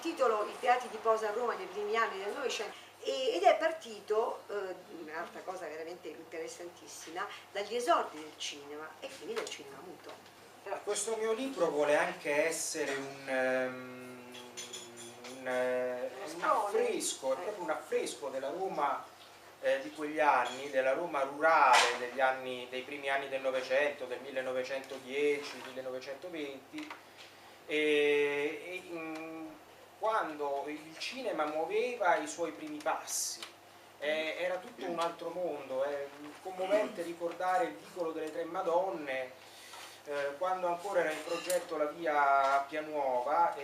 titolo I teatri di posa a Roma nei primi anni del Novecento ed è partito, un'altra cosa veramente interessantissima, dagli esordi del cinema e quindi del cinema muto. Però... Questo mio libro vuole anche essere un affresco, è proprio un affresco della Roma di quegli anni, della Roma rurale dei primi anni del Novecento, del 1910-1920, quando il cinema muoveva i suoi primi passi. Era tutto un altro mondo, è commovente ricordare il vicolo delle Tre Madonne, quando ancora era in progetto la via Appia Nuova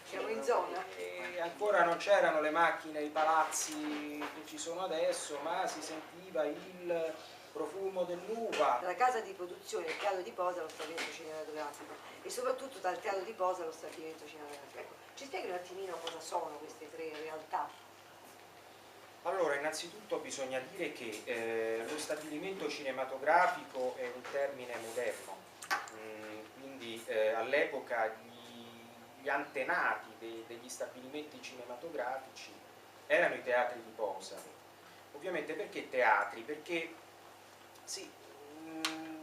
siamo in zona. E ancora non c'erano le macchine, i palazzi che ci sono adesso, ma si sentiva il profumo dell'uva. La casa di produzione, il teatro di posa, lo stabilimento cinematografico e soprattutto dal teatro di posa lo stabilimento cinematografico. Ecco, ci spieghi un attimino cosa sono queste tre realtà? Allora, innanzitutto bisogna dire che lo stabilimento cinematografico è un termine moderno, quindi all'epoca gli antenati degli stabilimenti cinematografici erano i teatri di posa. Ovviamente perché teatri? Perché sì,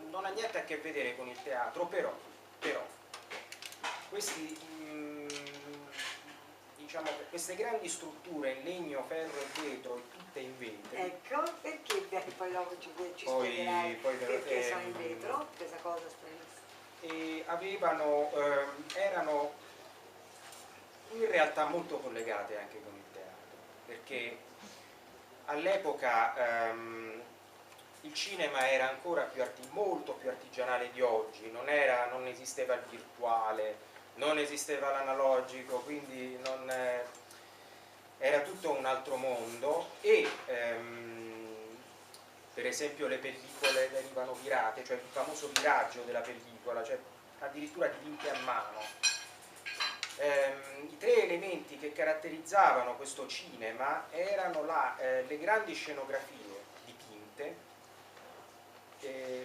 non ha niente a che vedere con il teatro, però queste grandi strutture in legno, ferro e vetro e tutte in vetro. Ecco, perché poi dopo ci spiegherai perché sono in vetro, questa cosa stranissima. E erano in realtà molto collegate anche con il teatro, perché all'epoca il cinema era ancora molto più artigianale di oggi, non esisteva il virtuale, non esisteva l'analogico, quindi era tutto un altro mondo e per esempio le pellicole venivano virate, cioè il famoso viraggio della pellicola, cioè addirittura dipinte a mano. I tre elementi che caratterizzavano questo cinema erano le grandi scenografie dipinte,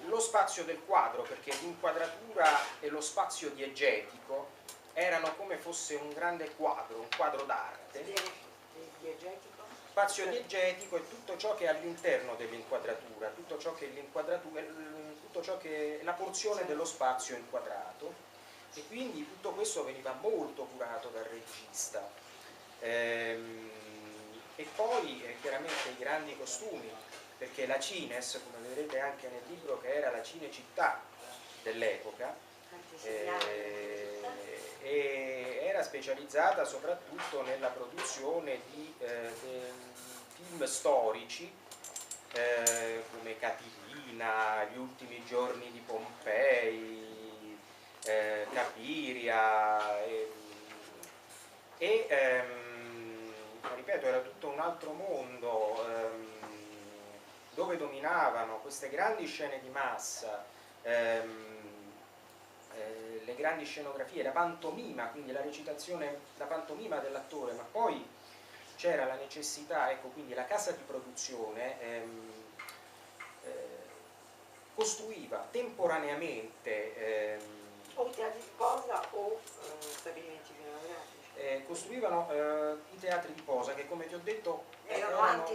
lo spazio del quadro, perché l'inquadratura e lo spazio diegetico erano come fosse un grande quadro, un quadro d'arte. Spazio diegetico è tutto ciò che è all'interno dell'inquadratura, tutto ciò che è la porzione dello spazio inquadrato, e quindi tutto questo veniva molto curato dal regista. E poi chiaramente i grandi costumi, perché la Cines, come vedrete anche nel libro, che era la Cinecittà dell'epoca, era specializzata soprattutto nella produzione di film storici come Catilina, Gli ultimi giorni di Pompei, Capiria ripeto, era tutto un altro mondo dove dominavano queste grandi scene di massa, le grandi scenografie, la pantomima, quindi la recitazione, la pantomima dell'attore, ma poi c'era la necessità, ecco, quindi la casa di produzione costruiva temporaneamente o teatri di posa o stabilimenti cinematografici. Costruivano i teatri di posa che, come ti ho detto, erano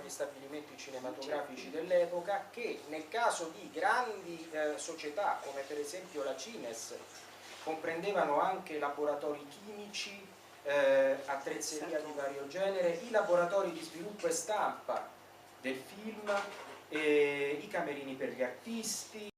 gli stabilimenti cinematografici dell'epoca, che nel caso di grandi società come per esempio la Cines comprendevano anche laboratori chimici, attrezzeria di vario genere, i laboratori di sviluppo e stampa del film, i camerini per gli artisti,